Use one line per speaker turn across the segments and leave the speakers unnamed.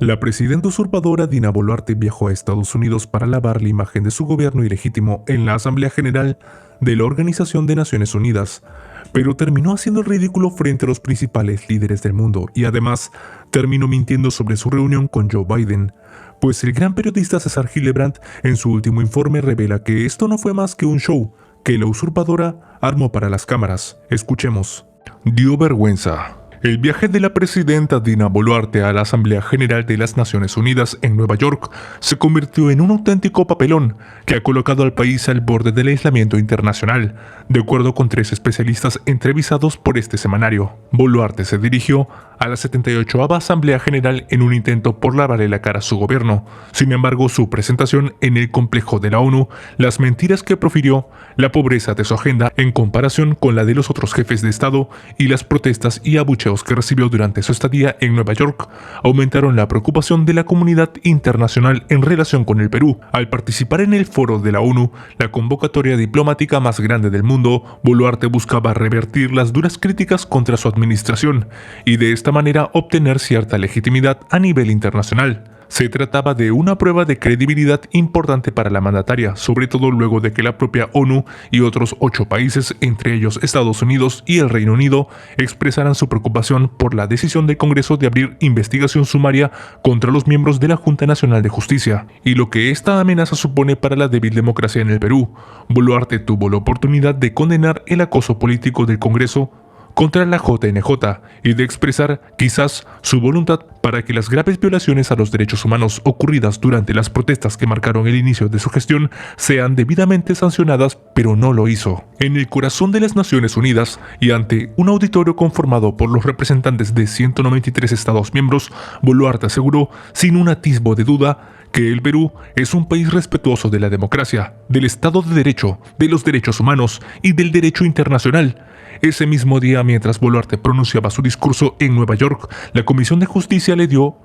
La presidenta usurpadora Dina Boluarte viajó a Estados Unidos para lavar la imagen de su gobierno ilegítimo en la Asamblea General de la Organización de Naciones Unidas, pero terminó haciendo el ridículo frente a los principales líderes del mundo y además terminó mintiendo sobre su reunión con Joe Biden, pues el gran periodista César Gillibrand en su último informe revela que esto no fue más que un show que la usurpadora armó para las cámaras. Escuchemos. Dio vergüenza. El viaje de la presidenta Dina Boluarte a la Asamblea General de las Naciones Unidas en Nueva York se convirtió en un auténtico papelón que ha colocado al país al borde del aislamiento internacional, de acuerdo con 3 especialistas entrevistados por este semanario. Boluarte se dirigió a la 78ª Asamblea General en un intento por lavarle la cara a su gobierno. Sin embargo, su presentación en el complejo de la ONU, las mentiras que profirió, la pobreza de su agenda en comparación con la de los otros jefes de Estado y las protestas y abucheos que recibió durante su estadía en Nueva York aumentaron la preocupación de la comunidad internacional en relación con el Perú. Al participar en el foro de la ONU, la convocatoria diplomática más grande del mundo, Boluarte buscaba revertir las duras críticas contra su administración y de esta manera obtener cierta legitimidad a nivel internacional. Se trataba de una prueba de credibilidad importante para la mandataria, sobre todo luego de que la propia ONU y otros 8 países, entre ellos Estados Unidos y el Reino Unido, expresaran su preocupación por la decisión del Congreso de abrir investigación sumaria contra los miembros de la Junta Nacional de Justicia, y lo que esta amenaza supone para la débil democracia en el Perú. Boluarte tuvo la oportunidad de condenar el acoso político del Congreso contra la JNJ y de expresar quizás su voluntad para que las graves violaciones a los derechos humanos ocurridas durante las protestas que marcaron el inicio de su gestión sean debidamente sancionadas, pero no lo hizo. En el corazón de las Naciones Unidas y ante un auditorio conformado por los representantes de 193 Estados miembros, Boluarte aseguró sin un atisbo de duda que el Perú es un país respetuoso de la democracia, del Estado de Derecho, de los derechos humanos y del derecho internacional. Ese mismo día, mientras Boluarte pronunciaba su discurso en Nueva York, la Comisión de Justicia le dio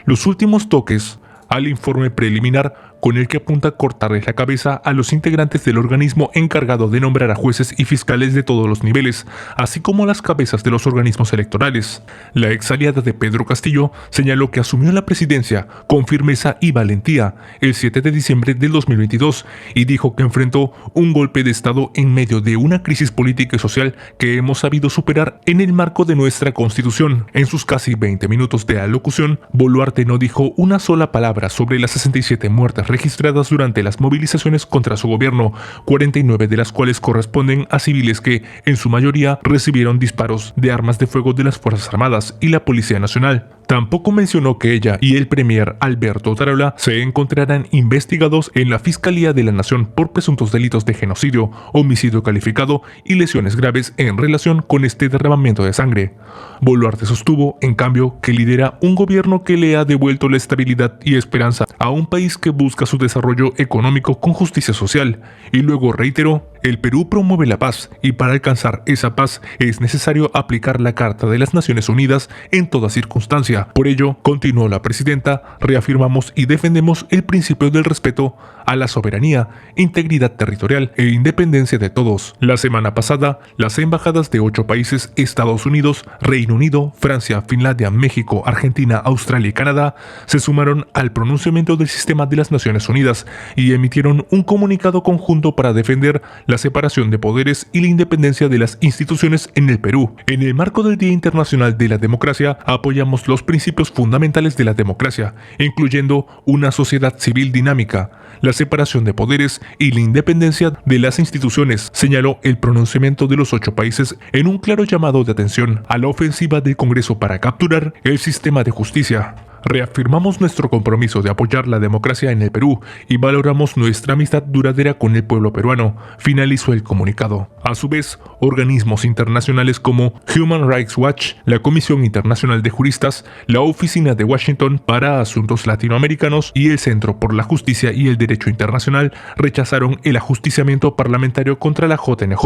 los últimos toques al informe preliminar con el que apunta a cortarles la cabeza a los integrantes del organismo encargado de nombrar a jueces y fiscales de todos los niveles, así como a las cabezas de los organismos electorales. La ex aliada de Pedro Castillo señaló que asumió la presidencia con firmeza y valentía el 7 de diciembre del 2022 y dijo que enfrentó un golpe de Estado en medio de una crisis política y social que hemos sabido superar en el marco de nuestra Constitución. En sus casi 20 minutos de alocución, Boluarte no dijo una sola palabra sobre las 67 muertes registradas durante las movilizaciones contra su gobierno, 49 de las cuales corresponden a civiles que, en su mayoría, recibieron disparos de armas de fuego de las Fuerzas Armadas y la Policía Nacional. Tampoco mencionó que ella y el premier Alberto Otárola se encontrarán investigados en la Fiscalía de la Nación por presuntos delitos de genocidio, homicidio calificado y lesiones graves en relación con este derramamiento de sangre. Boluarte sostuvo, en cambio, que lidera un gobierno que le ha devuelto la estabilidad y esperanza a un país que busca su desarrollo económico con justicia social, y luego reiteró: el Perú promueve la paz y para alcanzar esa paz es necesario aplicar la Carta de las Naciones Unidas en toda circunstancia. Por ello, continuó la presidenta, reafirmamos y defendemos el principio del respeto a la soberanía, integridad territorial e independencia de todos. La semana pasada, las embajadas de 8 países, Estados Unidos, Reino Unido, Francia, Finlandia, México, Argentina, Australia y Canadá, se sumaron al pronunciamiento del sistema de las Naciones Unidas y emitieron un comunicado conjunto para defender la separación de poderes y la independencia de las instituciones en el Perú. En el marco del Día Internacional de la Democracia, apoyamos los principios fundamentales de la democracia, incluyendo una sociedad civil dinámica, la separación de poderes y la independencia de las instituciones, señaló el pronunciamiento de los 8 países en un claro llamado de atención a la ofensiva del Congreso para capturar el sistema de justicia. Reafirmamos nuestro compromiso de apoyar la democracia en el Perú y valoramos nuestra amistad duradera con el pueblo peruano, finalizó el comunicado. A su vez, organismos internacionales como Human Rights Watch, la Comisión Internacional de Juristas, la Oficina de Washington para Asuntos Latinoamericanos y el Centro por la Justicia y el Derecho Internacional rechazaron el ajusticiamiento parlamentario contra la JNJ.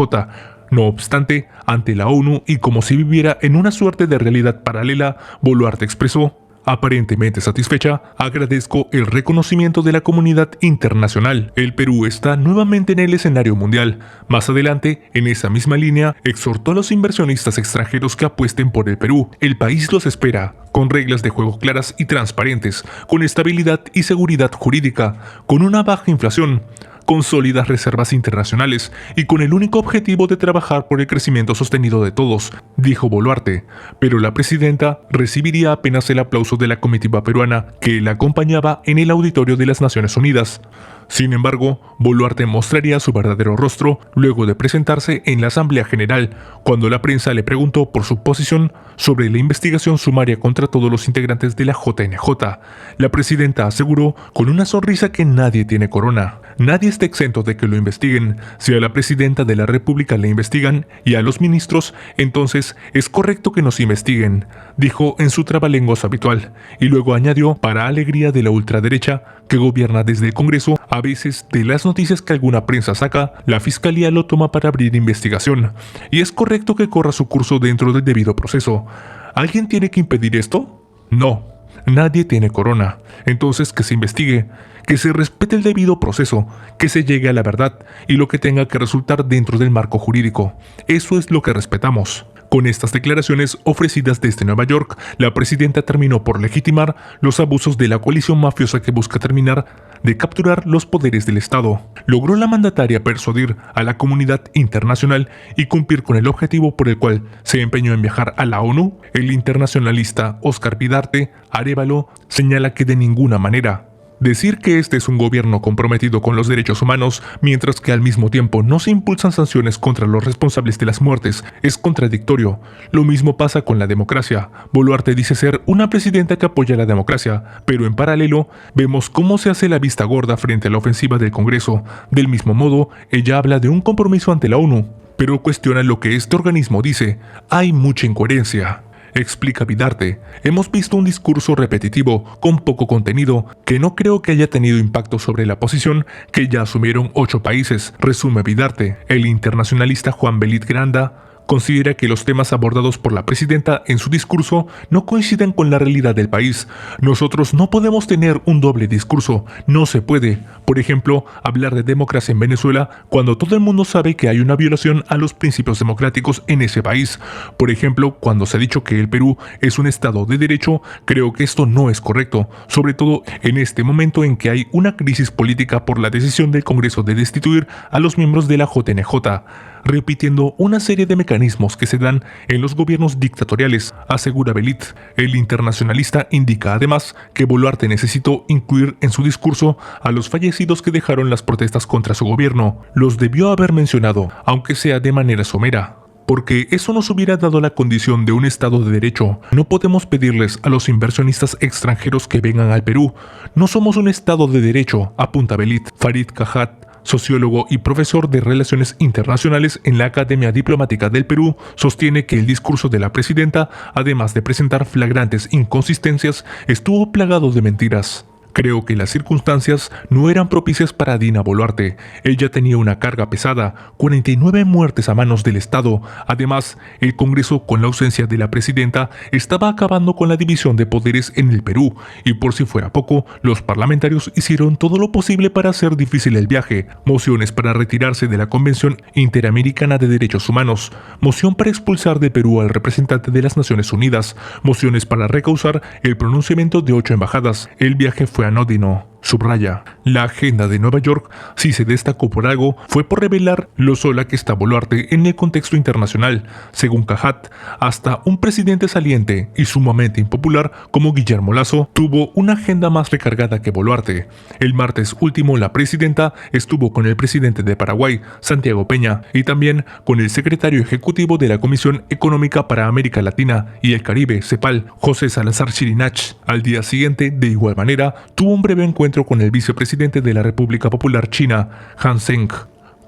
No obstante, ante la ONU y como si viviera en una suerte de realidad paralela, Boluarte expresó: Aparentemente satisfecha, agradezco el reconocimiento de la comunidad internacional. El Perú está nuevamente en el escenario mundial. Más adelante, en esa misma línea, exhortó a los inversionistas extranjeros que apuesten por el Perú. El país los espera, con reglas de juego claras y transparentes, con estabilidad y seguridad jurídica, con una baja inflación, con sólidas reservas internacionales y con el único objetivo de trabajar por el crecimiento sostenido de todos, dijo Boluarte, pero la presidenta recibiría apenas el aplauso de la comitiva peruana que la acompañaba en el auditorio de las Naciones Unidas. Sin embargo, Boluarte mostraría su verdadero rostro luego de presentarse en la Asamblea General, cuando la prensa le preguntó por su posición sobre la investigación sumaria contra todos los integrantes de la JNJ. La presidenta aseguró con una sonrisa que nadie tiene corona. Nadie está exento de que lo investiguen. Si a la presidenta de la República le investigan y a los ministros, entonces es correcto que nos investiguen, dijo en su trabalenguas habitual, y luego añadió, para alegría de la ultraderecha que gobierna desde el Congreso, a veces de las noticias que alguna prensa saca, la Fiscalía lo toma para abrir investigación, y es correcto que corra su curso dentro del debido proceso. ¿Alguien tiene que impedir esto? No. Nadie tiene corona. Entonces que se investigue, que se respete el debido proceso, que se llegue a la verdad y lo que tenga que resultar dentro del marco jurídico. Eso es lo que respetamos. Con estas declaraciones ofrecidas desde Nueva York, la presidenta terminó por legitimar los abusos de la coalición mafiosa que busca terminar de capturar los poderes del Estado. Logró la mandataria persuadir a la comunidad internacional y cumplir con el objetivo por el cual se empeñó en viajar a la ONU. El internacionalista Óscar Vidarte Arévalo señala que de ninguna manera. Decir que este es un gobierno comprometido con los derechos humanos, mientras que al mismo tiempo no se impulsan sanciones contra los responsables de las muertes, es contradictorio. Lo mismo pasa con la democracia. Boluarte dice ser una presidenta que apoya la democracia, pero en paralelo vemos cómo se hace la vista gorda frente a la ofensiva del Congreso. Del mismo modo, ella habla de un compromiso ante la ONU, pero cuestiona lo que este organismo dice. Hay mucha incoherencia. Explica Vidarte, hemos visto un discurso repetitivo, con poco contenido, que no creo que haya tenido impacto sobre la posición que ya asumieron 8 países, resume Vidarte. El internacionalista Juan Belit Granda considera que los temas abordados por la presidenta en su discurso no coinciden con la realidad del país. Nosotros no podemos tener un doble discurso, no se puede. Por ejemplo, hablar de democracia en Venezuela cuando todo el mundo sabe que hay una violación a los principios democráticos en ese país. Por ejemplo, cuando se ha dicho que el Perú es un estado de derecho, creo que esto no es correcto, sobre todo en este momento en que hay una crisis política por la decisión del Congreso de destituir a los miembros de la JNJ, repitiendo una serie de mecanismos que se dan en los gobiernos dictatoriales, asegura Belit. El internacionalista indica además que Boluarte necesitó incluir en su discurso a los fallecidos que dejaron las protestas contra su gobierno. Los debió haber mencionado, aunque sea de manera somera, porque eso nos hubiera dado la condición de un Estado de Derecho. No podemos pedirles a los inversionistas extranjeros que vengan al Perú. No somos un Estado de Derecho, apunta Belit. Farid Cajat, sociólogo y profesor de Relaciones Internacionales en la Academia Diplomática del Perú, sostiene que el discurso de la presidenta, además de presentar flagrantes inconsistencias, estuvo plagado de mentiras. Creo que las circunstancias no eran propicias para Dina Boluarte. Ella tenía una carga pesada, 49 muertes a manos del Estado. Además, el Congreso, con la ausencia de la presidenta, estaba acabando con la división de poderes en el Perú, y por si fuera poco, los parlamentarios hicieron todo lo posible para hacer difícil el viaje. Mociones para retirarse de la Convención Interamericana de Derechos Humanos, moción para expulsar de Perú al representante de las Naciones Unidas, mociones para recausar el pronunciamiento de 8 embajadas. El viaje fue anodino. Subraya, la agenda de Nueva York, si se destacó por algo, fue por revelar lo sola que está Boluarte en el contexto internacional. Según Cajat, hasta un presidente saliente y sumamente impopular como Guillermo Lasso tuvo una agenda más recargada que Boluarte. El martes último, la presidenta estuvo con el presidente de Paraguay, Santiago Peña, y también con el secretario ejecutivo de la Comisión Económica para América Latina y el Caribe, CEPAL, José Salazar Chirinach. Al día siguiente, de igual manera, tuvo un breve encuentro con el vicepresidente de la República Popular China, Han Zheng.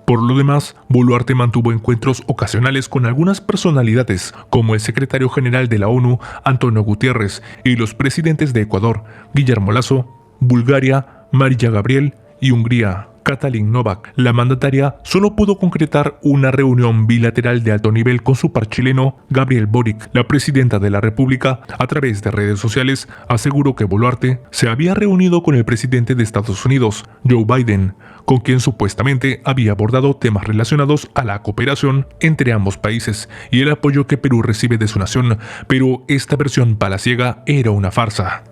Por lo demás, Boluarte mantuvo encuentros ocasionales con algunas personalidades, como el secretario general de la ONU, Antonio Guterres, y los presidentes de Ecuador, Guillermo Lasso, Bulgaria, María Gabriel y Hungría. Katalin Novak, la mandataria, solo pudo concretar una reunión bilateral de alto nivel con su par chileno, Gabriel Boric. La presidenta de la República, a través de redes sociales, aseguró que Boluarte se había reunido con el presidente de Estados Unidos, Joe Biden, con quien supuestamente había abordado temas relacionados a la cooperación entre ambos países y el apoyo que Perú recibe de su nación, pero esta versión palaciega era una farsa.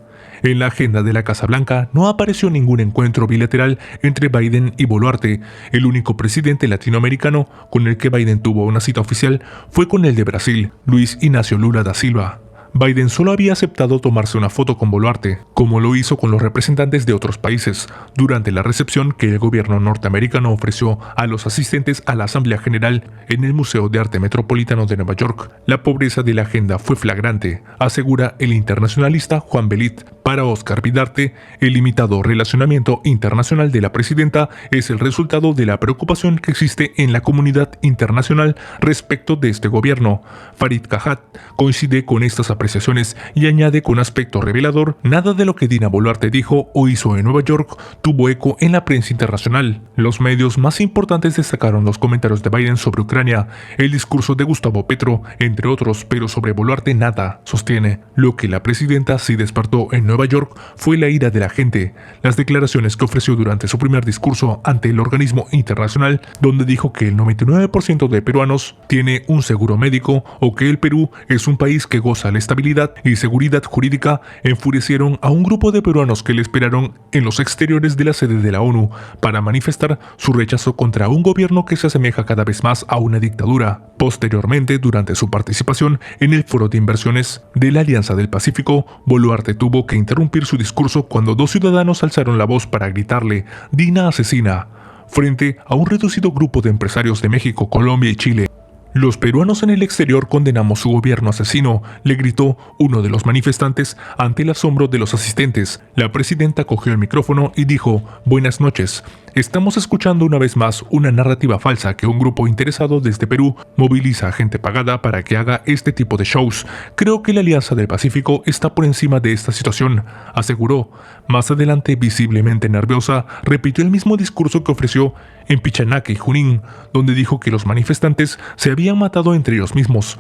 En la agenda de la Casa Blanca no apareció ningún encuentro bilateral entre Biden y Boluarte. El único presidente latinoamericano con el que Biden tuvo una cita oficial fue con el de Brasil, Luis Inácio Lula da Silva. Biden solo había aceptado tomarse una foto con Boluarte, como lo hizo con los representantes de otros países, durante la recepción que el gobierno norteamericano ofreció a los asistentes a la Asamblea General en el Museo de Arte Metropolitano de Nueva York. La pobreza de la agenda fue flagrante, asegura el internacionalista Juan Belit. Para Oscar Vidarte, el limitado relacionamiento internacional de la presidenta es el resultado de la preocupación que existe en la comunidad internacional respecto de este gobierno. Farid Cajat coincide con estas apreciaciones y añade con aspecto revelador: nada de lo que Dina Boluarte dijo o hizo en Nueva York tuvo eco en la prensa internacional. Los medios más importantes destacaron los comentarios de Biden sobre Ucrania, el discurso de Gustavo Petro, entre otros, pero sobre Boluarte nada, sostiene. Lo que la presidenta sí despertó en Nueva York fue la ira de la gente. Las declaraciones que ofreció durante su primer discurso ante el organismo internacional, donde dijo que el 99% de peruanos tiene un seguro médico o que el Perú es un país que goza de estabilidad y seguridad jurídica, enfurecieron a un grupo de peruanos que le esperaron en los exteriores de la sede de la ONU para manifestar su rechazo contra un gobierno que se asemeja cada vez más a una dictadura. Posteriormente, durante su participación en el Foro de Inversiones de la Alianza del Pacífico, Boluarte tuvo que interrumpir su discurso cuando dos ciudadanos alzaron la voz para gritarle «Dina asesina», frente a un reducido grupo de empresarios de México, Colombia y Chile. «Los peruanos en el exterior condenamos su gobierno asesino», le gritó uno de los manifestantes ante el asombro de los asistentes. La presidenta cogió el micrófono y dijo: «Buenas noches. Estamos escuchando una vez más una narrativa falsa que un grupo interesado desde Perú moviliza a gente pagada para que haga este tipo de shows. Creo que la Alianza del Pacífico está por encima de esta situación», aseguró. Más adelante, visiblemente nerviosa, repitió el mismo discurso que ofreció en Pichanaque y Junín, donde dijo que los manifestantes se habían matado entre ellos mismos.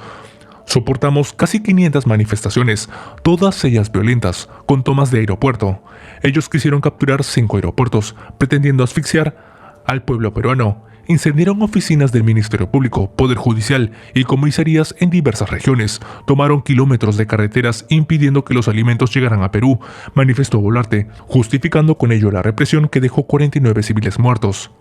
«Soportamos casi 500 manifestaciones, todas ellas violentas, con tomas de aeropuerto. Ellos quisieron capturar 5 aeropuertos, pretendiendo asfixiar al pueblo peruano. Incendiaron oficinas del Ministerio Público, Poder Judicial y comisarías en diversas regiones. Tomaron kilómetros de carreteras impidiendo que los alimentos llegaran a Perú», manifestó Boluarte, justificando con ello la represión que dejó 49 civiles muertos.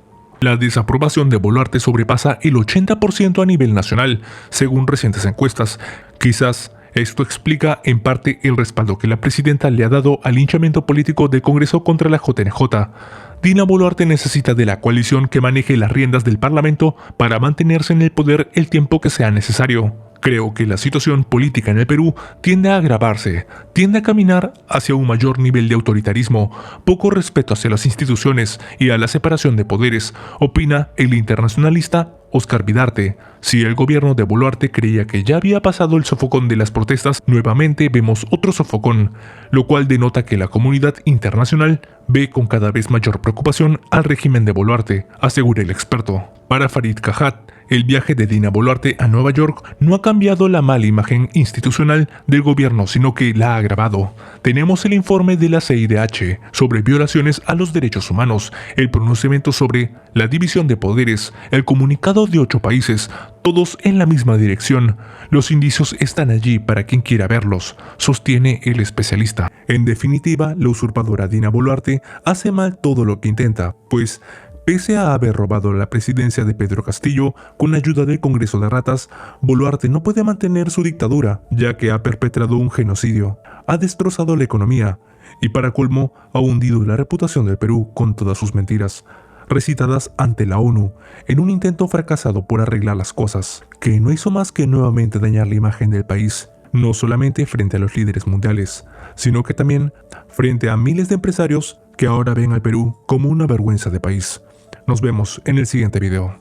La desaprobación de Boluarte sobrepasa el 80% a nivel nacional, según recientes encuestas. Quizás esto explica en parte el respaldo que la presidenta le ha dado al linchamiento político del Congreso contra la JNJ. Dina Boluarte necesita de la coalición que maneje las riendas del Parlamento para mantenerse en el poder el tiempo que sea necesario. Creo que la situación política en el Perú tiende a agravarse, tiende a caminar hacia un mayor nivel de autoritarismo, poco respeto hacia las instituciones y a la separación de poderes, opina el internacionalista Oscar Vidarte. Si el gobierno de Boluarte creía que ya había pasado el sofocón de las protestas, nuevamente vemos otro sofocón, lo cual denota que la comunidad internacional ve con cada vez mayor preocupación al régimen de Boluarte, asegura el experto. Para Farid Cajat, el viaje de Dina Boluarte a Nueva York no ha cambiado la mala imagen institucional del gobierno, sino que la ha agravado. Tenemos el informe de la CIDH sobre violaciones a los derechos humanos, el pronunciamiento sobre la división de poderes, el comunicado de 8 países, todos en la misma dirección. Los indicios están allí para quien quiera verlos, sostiene el especialista. En definitiva, la usurpadora Dina Boluarte hace mal todo lo que intenta, pues pese a haber robado la presidencia de Pedro Castillo con ayuda del Congreso de Ratas, Boluarte no puede mantener su dictadura, ya que ha perpetrado un genocidio, ha destrozado la economía y, para colmo, ha hundido la reputación del Perú con todas sus mentiras, recitadas ante la ONU, en un intento fracasado por arreglar las cosas, que no hizo más que nuevamente dañar la imagen del país, no solamente frente a los líderes mundiales, sino que también frente a miles de empresarios que ahora ven al Perú como una vergüenza de país. Nos vemos en el siguiente video.